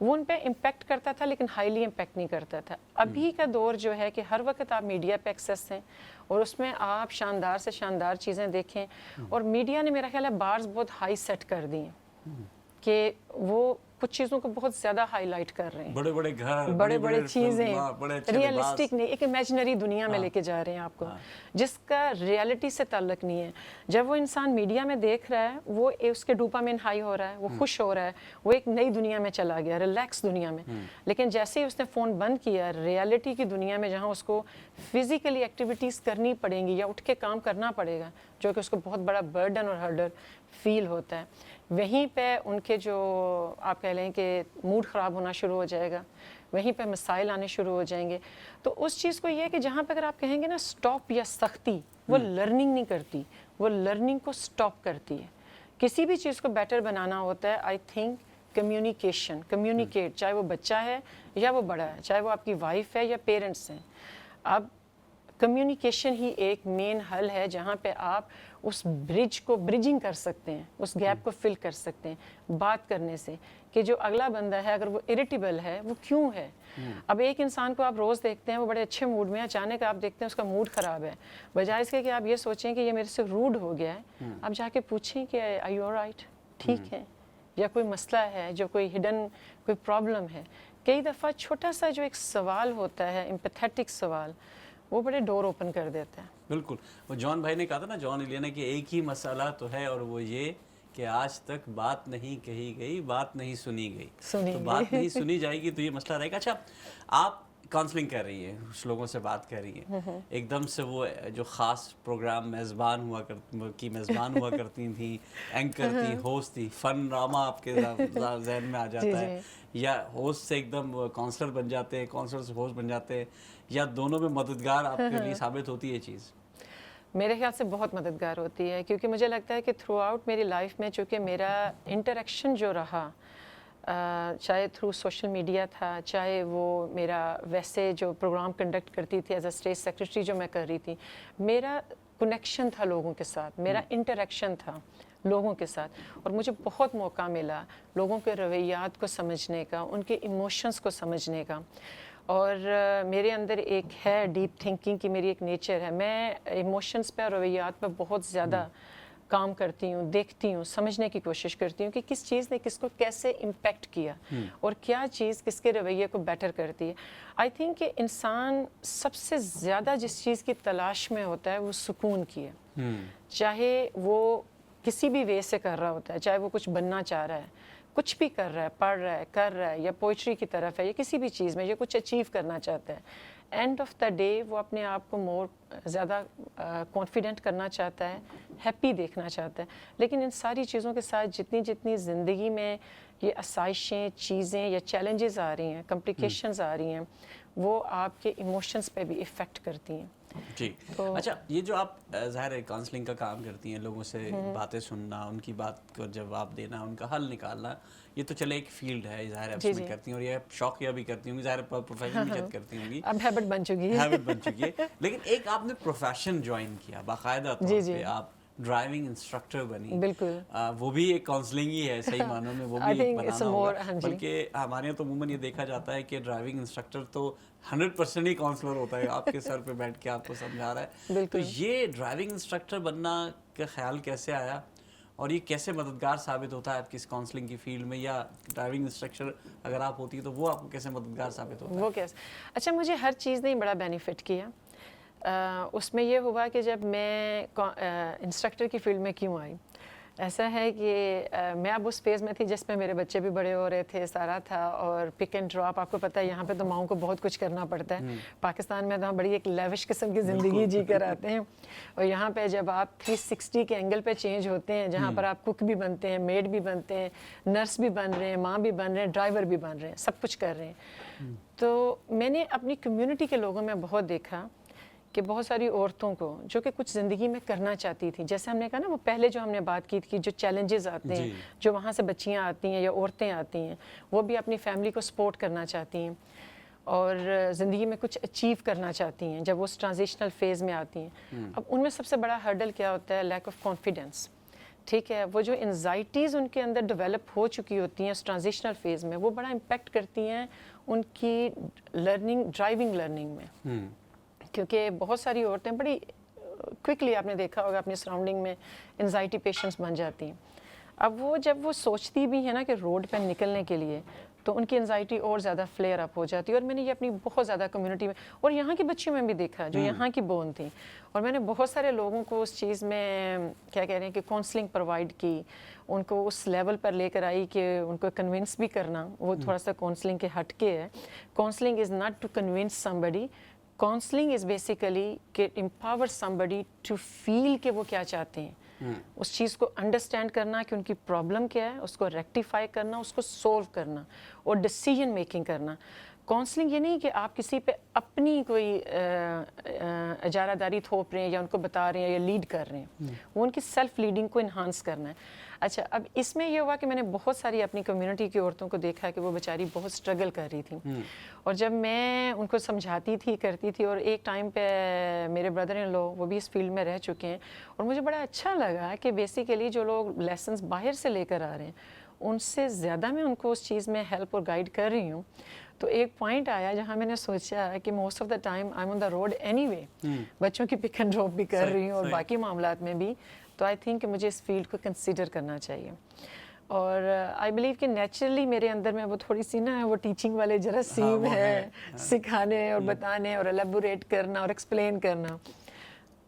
وہ ان پہ امپیکٹ کرتا تھا لیکن ہائیلی امپیکٹ نہیں کرتا تھا. ابھی کا دور جو ہے کہ ہر وقت آپ میڈیا پہ ایکسیس ہیں اور اس میں آپ شاندار سے شاندار چیزیں دیکھیں. اور میڈیا نے میرا خیال ہے بارز بہت ہائی سیٹ کر دی ہیں کہ وہ کچھ چیزوں کو بہت زیادہ ہائی لائٹ کر رہے ہیں. بڑے بڑے گھر، بڑے بڑے چیزیں، ریئلسٹک نہیں، ایک امیجنری دنیا میں لے کے جا رہے ہیں آپ کو، جس کا ریئلٹی سے تعلق نہیں ہے. جب وہ انسان میڈیا میں دیکھ رہا ہے، وہ اس کے ڈوپامین ہائی ہو رہا ہے، وہ خوش ہو رہا ہے، وہ ایک نئی دنیا میں چلا گیا، ریلیکس دنیا میں. لیکن جیسے ہی اس نے فون بند کیا، ریئلٹی کی دنیا میں جہاں اس کو فزیکلی ایکٹیویٹیز کرنی پڑیں گی یا اٹھ کے کام کرنا پڑے گا، جو کہ اس کو بہت بڑا برڈن اور ہرڈر فیل ہوتا ہے، وہیں پہ ان کے جو آپ کہہ لیں کہ موڈ خراب ہونا شروع ہو جائے گا، وہیں پہ مسائل آنے شروع ہو جائیں گے. تو اس چیز کو یہ ہے کہ جہاں پہ اگر آپ کہیں گے نا سٹاپ یا سختی، وہ لرننگ نہیں کرتی، وہ لرننگ کو سٹاپ کرتی ہے. کسی بھی چیز کو بیٹر بنانا ہوتا ہے آئی تھنک کمیونیکیشن، کمیونیکیٹ، چاہے وہ بچہ ہے یا وہ بڑا ہے، چاہے وہ آپ کی وائف ہے یا پیرنٹس ہیں. اب کمیونیکیشن ہی ایک مین حل ہے جہاں پہ آپ اس برج کو برجنگ کر سکتے ہیں، اس گیپ کو فل کر سکتے ہیں بات کرنے سے، کہ جو اگلا بندہ ہے اگر وہ اریٹیبل ہے وہ کیوں ہے. اب ایک انسان کو آپ روز دیکھتے ہیں وہ بڑے اچھے موڈ میں، اچانک آپ دیکھتے ہیں اس کا موڈ خراب ہے، بجائے اس کے کہ آپ یہ سوچیں کہ یہ میرے سے روڈ ہو گیا ہے، آپ جا کے پوچھیں کہ آر یو آلرائٹ، ٹھیک ہے، یا کوئی مسئلہ ہے، جو کوئی ہڈن کوئی پرابلم ہے. کئی دفعہ چھوٹا سا جو ایک سوال ہوتا ہے، امپیتھیٹک سوال، وہ بڑے ڈور اوپن کر دیتا ہے. بالکل. وہ جان بھائی نے کہا تھا نا، جان ایلینا، کہ ایک ہی مسئلہ تو ہے اور وہ یہ کہ آج تک بات نہیں کہی گئی، بات نہیں سنی گئی. تو بات نہیں سنی جائے گی تو یہ مسئلہ رہے گا. اچھا، آپ کاؤنسلنگ کر رہی ہیں، کچھ لوگوں سے بات کر رہی ہیں، ایک دم سے وہ جو خاص پروگرام میزبان ہوا کرتی تھیں، اینکر تھی، ہوسٹ تھی، فن ڈرامہ آپ کے ذہن میں آ جاتا ہے، یا ہوسٹ سے ایک دم کاؤنسلر بن جاتے ہیں، کاؤنسلر سے ہوسٹ بن جاتے ہیں، یا دونوں میں مددگار آپ کے لیے ثابت ہوتی ہے چیز؟ میرے خیال سے بہت مددگار ہوتی ہے، کیونکہ مجھے لگتا ہے کہ تھرو آؤٹ میری لائف میں چونکہ میرا انٹریکشن جو رہا، چاہے تھرو سوشل میڈیا تھا، چاہے وہ میرا ویسے جو پروگرام کنڈکٹ کرتی تھی ایز اے اسٹیج سیکرٹری جو میں کر رہی تھی، میرا کنیکشن تھا لوگوں کے ساتھ، میرا انٹریکشن تھا لوگوں کے ساتھ، اور مجھے بہت موقع ملا لوگوں کے رویات کو سمجھنے کا، ان کے ایموشنز کو سمجھنے کا. اور میرے اندر ایک ہے ڈیپ تھنکنگ کی میری ایک نیچر ہے، میں ایموشنز پہ اور رویات پہ بہت زیادہ کام کرتی ہوں، دیکھتی ہوں، سمجھنے کی کوشش کرتی ہوں کہ کس چیز نے کس کو کیسے امپیکٹ کیا اور کیا چیز کس کے رویے کو بیٹر کرتی ہے. آئی تھنک کہ انسان سب سے زیادہ جس چیز کی تلاش میں ہوتا ہے وہ سکون کی ہے، چاہے وہ کسی بھی وے سے کر رہا ہوتا ہے، چاہے وہ کچھ بننا چاہ رہا ہے، کچھ بھی کر رہا ہے، پڑھ رہا ہے، کر رہا ہے، یا پوئٹری کی طرف ہے، یا کسی بھی چیز میں یہ کچھ اچیو کرنا چاہتا ہے. اینڈ آف دا ڈے وہ اپنے آپ کو مور زیادہ کانفیڈنٹ کرنا چاہتا ہے, ہیپی دیکھنا چاہتا ہے. لیکن ان ساری چیزوں کے ساتھ جتنی زندگی میں یہ آسائشیں, چیزیں یا چیلنجز آ رہی ہیں, کمپلیکیشنز آ رہی ہیں, وہ آپ کے ایموشنز پہ بھی افیکٹ کرتی ہیں. جی. اچھا, یہ جو آپ ظاہر ہے کاؤنسلنگ کا کام کرتی ہیں, لوگوں سے باتیں سننا, ان کی بات کو جواب دینا, ان کا حل نکالنا, یہ تو چلے ایک فیلڈ ہے, ظاہر ہے اس میں کرتی ہیں, اور یہ شوقیہ بھی کرتی ہوں گی, ظاہر پروفیشن بھی کرتی ہوں گی, اب ہیبٹ بن چکی ہے. لیکن ایک آپ نے پروفیشن جوائن کیا باقاعدہ طور پہ, آپ ڈرائیونگ انسٹرکٹر بنی. بالکل, وہ بھی ایک کاؤنسلنگ ہی ہے صحیح معنوں میں, وہ بھی ایک بنانا ہوگا. بلکہ ہمارے یہاں تو عموماً یہ دیکھا جاتا ہے کہ ڈرائیونگ انسٹرکٹر تو 100% ہی کاؤنسلر ہوتا ہے, آپ کے سر پہ بیٹھ کے آپ کو سمجھا رہا ہے. تو یہ ڈرائیونگ انسٹرکٹر بننا کا خیال کیسے آیا, اور یہ کیسے مددگار ثابت ہوتا ہے آپ کی اس کاؤنسلنگ کی فیلڈ میں, یا ڈرائیونگ انسٹرکٹر اگر آپ ہوتی تو وہ آپ کو کیسے مددگار ثابت ہوتا ہے؟ وہ کیسے, اچھا مجھے ہر چیز نے بڑا بینیفٹ کیا. اس میں یہ ہوا کہ جب میں انسٹرکٹر کی فیلڈ میں کیوں آئی, ایسا ہے کہ میں اب اس فیز میں تھی جس میں میرے بچے بھی بڑے ہو رہے تھے, سارا تھا, اور پک اینڈ ڈراپ, آپ کو پتہ ہے یہاں پہ تو ماؤں کو بہت کچھ کرنا پڑتا ہے. پاکستان میں تو ہم بڑی ایک لیوش قسم کی زندگی جی کر آتے ہیں, اور یہاں پہ جب آپ 360 کے اینگل پہ چینج ہوتے ہیں, جہاں پر آپ کوک بھی بنتے ہیں, میڈ بھی بنتے ہیں, نرس بھی بن رہے ہیں, ماں بھی بن رہے ہیں, ڈرائیور بھی بن رہے ہیں, سب کچھ کر رہے ہیں. تو میں نے اپنی کمیونٹی کے لوگوں میں بہت دیکھا کہ بہت ساری عورتوں کو جو کہ کچھ زندگی میں کرنا چاہتی تھیں, جیسے ہم نے کہا نا وہ پہلے جو ہم نے بات کی تھی, جو چیلنجز آتے ہیں, جو وہاں سے بچیاں آتی ہیں یا عورتیں آتی ہیں, وہ بھی اپنی فیملی کو سپورٹ کرنا چاہتی ہیں اور زندگی میں کچھ اچیو کرنا چاہتی ہیں جب وہ اس ٹرانزیشنل فیز میں آتی ہیں. اب ان میں سب سے بڑا ہرڈل کیا ہوتا ہے؟ Lack of confidence. ٹھیک ہے, وہ جو انزائٹیز ان کے اندر ڈیولپ ہو چکی ہوتی ہیں اس ٹرانزیشنل فیز میں, وہ بڑا امپیکٹ کرتی ہیں ان کی لرننگ, ڈرائیونگ لرننگ میں. کیونکہ بہت ساری عورتیں بڑی کوئکلی, آپ نے دیکھا ہوگا اپنی سراؤنڈنگ میں, انزائٹی پیشنٹس بن جاتی ہیں. اب وہ جب وہ سوچتی بھی ہیں نا کہ روڈ پہ نکلنے کے لیے, تو ان کی انزائٹی اور زیادہ فلیئر اپ ہو جاتی ہے. اور میں نے یہ اپنی بہت زیادہ کمیونٹی میں اور یہاں کی بچیوں میں بھی دیکھا جو یہاں کی بون تھیں, اور میں نے بہت سارے لوگوں کو اس چیز میں کیا کہہ رہے ہیں کہ کاؤنسلنگ پرووائڈ کی, ان کو اس لیول پر لے کر آئی کہ ان کو کنونس بھی کرنا. وہ تھوڑا سا کاؤنسلنگ کے ہٹ کے ہے. Counselling is not to convince somebody. Counselling is basically کہ امپاور somebody ٹو فیل کہ وہ کیا چاہتے ہیں, اس چیز کو انڈرسٹینڈ کرنا کہ ان کی پرابلم کیا ہے, اس کو ریکٹیفائی کرنا, اس کو سولو کرنا, اور ڈیسیجن میکنگ کرنا. کاؤنسلنگ یہ نہیں کہ آپ کسی پہ اپنی کوئی اجارہ داری تھوپ رہے ہیں یا ان کو بتا رہے ہیں یا لیڈ کر رہے ہیں, وہ ان کی سیلف لیڈنگ کو انہانس کرنا ہے. اچھا, اب اس میں یہ ہوا کہ میں نے بہت ساری اپنی کمیونٹی کی عورتوں کو دیکھا کہ وہ بیچاری بہت سٹرگل کر رہی تھیں, اور جب میں ان کو سمجھاتی تھی, کرتی تھی, اور ایک ٹائم پہ میرے بردر ان لو وہ بھی اس فیلڈ میں رہ چکے ہیں, اور مجھے بڑا اچھا لگا کہ بیسیکلی جو لوگ لیسنس باہر سے لے کر آ رہے ہیں ان سے زیادہ میں ان کو اس چیز میں ہیلپ اور گائیڈ کر رہی ہوں. تو ایک پوائنٹ آیا جہاں میں نے سوچا کہ most of the time I am on the road any way, بچوں کی پک اینڈ ڈراپ بھی کر رہی ہوں اور باقی معاملات میں بھی. تو آئی تھنک کہ مجھے اس فیلڈ کو کنسیڈر کرنا چاہیے, اور آئی بلیو کہ نیچرلی میرے اندر میں وہ تھوڑی سی نا وہ ٹیچنگ والے جراثیم ہے, سکھانے اور بتانے اور الیبوریٹ کرنا اور ایکسپلین کرنا.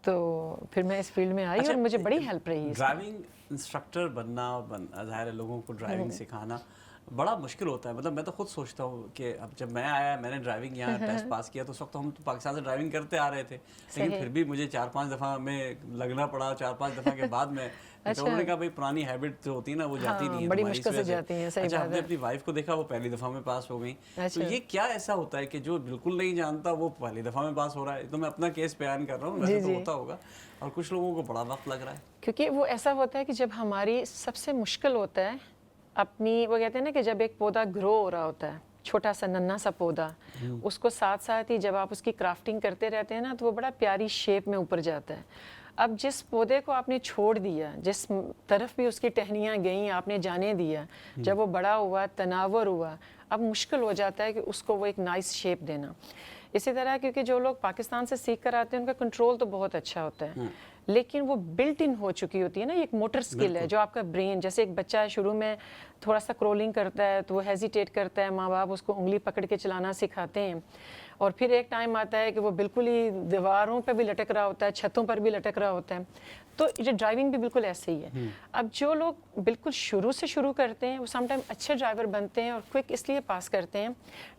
تو پھر میں اس فیلڈ میں آئی اور مجھے بڑی ہیلپ رہی. ڈرائیونگ انسٹرکٹر بننا, ظاہر ہے لوگوں کو ڈرائیونگ سکھانا بڑا مشکل ہوتا ہے. مطلب میں تو خود سوچتا ہوں کہ اب جب میں آیا, میں نے ڈرائیونگ یہاں ٹیسٹ پاس کیا, تو اس وقت ہم تو پاکستان سے ڈرائیونگ کرتے آ رہے تھے, لیکن پھر بھی مجھے 4-5 دفعہ میں لگنا پڑا. 4-5 دفعہ کے بعد میں انہوں نے کہا بھائی پرانی ہیبٹ جو ہوتی ہے نا وہ جاتی نہیں ہے, بڑی مشکل سے جاتی ہیں. اچھا, ہم نے اپنی وائف کو دیکھا وہ پہلی دفعہ میں پاس ہو گئی. تو یہ کیا ایسا ہوتا ہے کہ جو بالکل نہیں جانتا وہ پہلی دفعہ میں پاس ہو رہا ہے؟ تو میں اپنا کیس بیان کر رہا ہوں, ویسے تو ہوتا ہوگا, اور کچھ لوگوں کو بڑا وقت لگ رہا ہے. کیونکہ وہ ایسا ہوتا ہے کہ جب ہماری سب سے مشکل ہوتا ہے اپنی, وہ کہتے ہیں نا کہ جب ایک پودا گرو ہو رہا ہوتا ہے, چھوٹا سا ننھا سا پودا, اس کو ساتھ ساتھ ہی جب آپ اس کی کرافٹنگ کرتے رہتے ہیں نا تو وہ بڑا پیاری شیپ میں اوپر جاتا ہے. اب جس پودے کو آپ نے چھوڑ دیا, جس طرف بھی اس کی ٹہنیاں گئیں آپ نے جانے دیا, جب وہ بڑا ہوا, تناور ہوا, اب مشکل ہو جاتا ہے کہ اس کو وہ ایک نائس شیپ دینا. اسی طرح کیونکہ جو لوگ پاکستان سے سیکھ کر آتے ہیں ان کا کنٹرول تو بہت اچھا ہوتا ہے, لیکن وہ بلٹ ان ہو چکی ہوتی ہے نا, ایک موٹر سکل ہے جو آپ کا برین, جیسے ایک بچہ شروع میں تھوڑا سا کرولنگ کرتا ہے تو وہ ہیزیٹیٹ کرتا ہے, ماں باپ اس کو انگلی پکڑ کے چلانا سکھاتے ہیں, اور پھر ایک ٹائم آتا ہے کہ وہ بالکل ہی دیواروں پہ بھی لٹک رہا ہوتا ہے, چھتوں پر بھی لٹک رہا ہوتا ہے. تو یہ ڈرائیونگ بھی بالکل ایسے ہی ہے. اب جو لوگ بالکل شروع سے شروع کرتے ہیں وہ سم ٹائم اچھے ڈرائیور بنتے ہیں اور کوئک اس لیے پاس کرتے ہیں,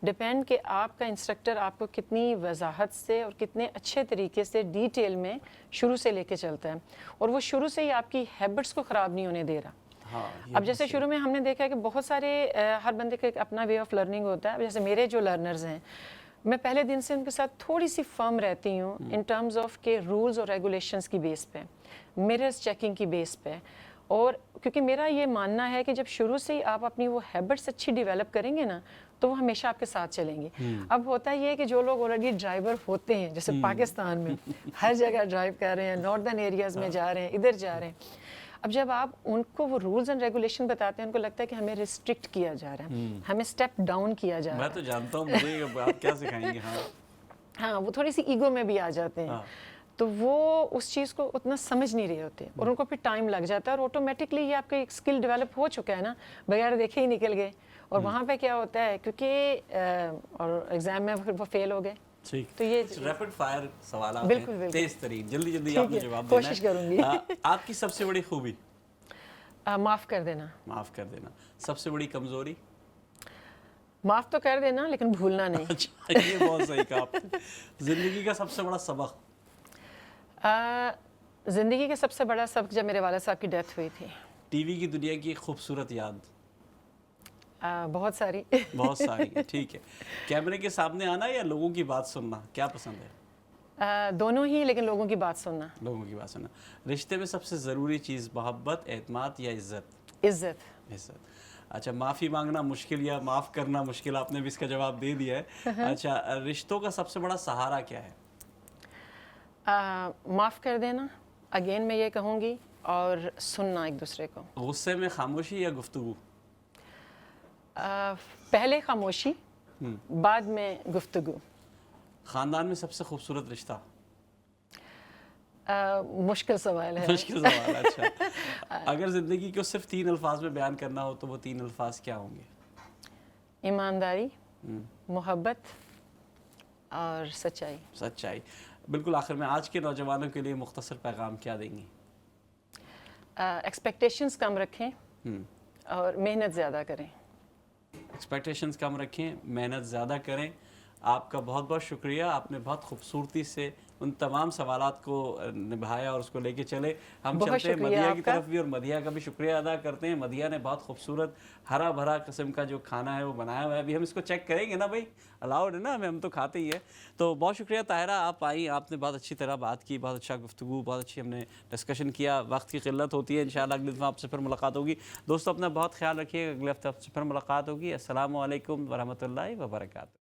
ڈپینڈ کہ آپ کا انسٹرکٹر آپ کو کتنی وضاحت سے اور کتنے اچھے طریقے سے ڈیٹیل میں شروع سے لے کے چلتا ہے, اور وہ شروع سے ہی آپ کی ہیبٹس کو خراب نہیں ہونے دے رہا. اب جیسے شروع میں ہم نے دیکھا کہ بہت سارے ہر بندے کا ایک اپنا وے آف لرننگ ہوتا ہے. جیسے میرے جو لرنرز ہیں, میں پہلے دن سے ان کے ساتھ تھوڑی سی فرم رہتی ہوں ان ٹرمز آف کہ رولز اور ریگولیشنز کی بیس پہ, میررز چیکنگ کی بیس پہ, اور کیونکہ میرا یہ ماننا ہے کہ جب شروع سے ہی آپ اپنی وہ ہیبٹس اچھی ڈیولپ کریں گے نا تو وہ ہمیشہ آپ کے ساتھ چلیں گے. اب ہوتا یہ ہے کہ جو لوگ آلریڈی ڈرائیور ہوتے ہیں, جیسے پاکستان میں ہر جگہ ڈرائیو کر رہے ہیں, ناردرن ایریاز میں جا رہے ہیں, ادھر جا رہے ہیں, اب جب آپ ان کو وہ رولز اینڈ ریگولیشن بتاتے ہیں ان کو لگتا ہے کہ ہمیں ریسٹرکٹ کیا جا رہا ہے, ہمیں اسٹیپ ڈاؤن کیا جا رہا ہے. میں تو جانتا ہوں مجھے آپ کیا سکھائیں گے. ہاں وہ تھوڑی سی ایگو میں بھی آ جاتے ہیں, تو وہ اس چیز کو اتنا سمجھ نہیں رہے ہوتے اور ان کو پھر ٹائم لگ جاتا ہے, اور آٹومیٹکلی یہ آپ کا ایک اسکل ڈیولپ ہو چکا ہے نا, بغیر دیکھے ہی نکل گئے. اور وہاں پہ کیا ہوتا ہے کیونکہ اور ایگزام میں پھر وہ فیل ہو گئے. تو یہ ریپڈ فائر سوالات ہیں, بالکل تیز ترین, جلدی جلدی آپ نے جواب دینا ہے. کوشش کروں گی. آپ کی سب سے بڑی خوبی؟ معاف کر دینا. معاف کر دینا. سب سے بڑی کمزوری؟ معاف تو کر دینا لیکن بھولنا نہیں. اچھا, یہ بہت صحیح کہا آپ نے. زندگی کا سب سے بڑا سبق؟ زندگی کا سب سے بڑا سبق جب میرے والد صاحب کی ڈیتھ ہوئی تھی. ٹی وی کی دنیا کی خوبصورت یاد؟ بہت ساری. بہت ساری, ٹھیک ہے. کیمرے کے سامنے آنا یا لوگوں کی بات سننا, کیا پسند ہے؟ دونوں ہی, لیکن لوگوں کی بات سننا. لوگوں کی بات سننا. رشتے میں سب سے ضروری چیز محبت, اعتماد یا عزت؟ عزت. عزت. اچھا, معافی مانگنا مشکل یا معاف کرنا مشکل؟ آپ نے بھی اس کا جواب دے دیا ہے. اچھا, رشتوں کا سب سے بڑا سہارا کیا ہے؟ معاف کر دینا, اگین میں یہ کہوں گی, اور سننا ایک دوسرے کو. غصے میں خاموشی یا گفتگو؟ پہلے خاموشی, بعد میں گفتگو. خاندان میں سب سے خوبصورت رشتہ؟ مشکل سوال ہے. مشکل سوال. اچھا, اگر زندگی کو صرف 3 الفاظ میں بیان کرنا ہو تو وہ 3 الفاظ کیا ہوں گے؟ ایمانداری, محبت اور سچائی. سچائی. بالکل آخر میں آج کے نوجوانوں کے لیے مختصر پیغام کیا دیں گی؟ ایکسپیکٹیشنز کم رکھیں اور محنت زیادہ کریں. ایکسپیکٹیشنز کم رکھیں, محنت زیادہ کریں. آپ کا بہت بہت شکریہ, آپ نے بہت خوبصورتی سے ان تمام سوالات کو نبھایا اور اس کو لے کے چلے. ہم چلتے ہیں مدیہ کی طرف بھی, اور مدیہ کا بھی شکریہ ادا کرتے ہیں. مدیہ نے بہت خوبصورت ہرا بھرا قسم کا جو کھانا ہے وہ بنایا ہوا ہے. ابھی ہم اس کو چیک کریں گے نا بھائی, الاؤڈ ہے نا ہم تو کھاتے ہی ہیں. تو بہت شکریہ طاہرہ, آپ آئیں, آپ نے بہت اچھی طرح بات کی, بہت اچھا گفتگو, بہت اچھی ہم نے ڈسکشن کیا. وقت کی قلت ہوتی ہے, انشاءاللہ اگلے دفعہ آپ سے پھر ملاقات ہوگی. دوستو اپنا بہت خیال رکھیے, اگلے ہفتے آپ سے پھر ملاقات ہوگی. السلام علیکم ورحمۃ اللہ وبرکاتہ.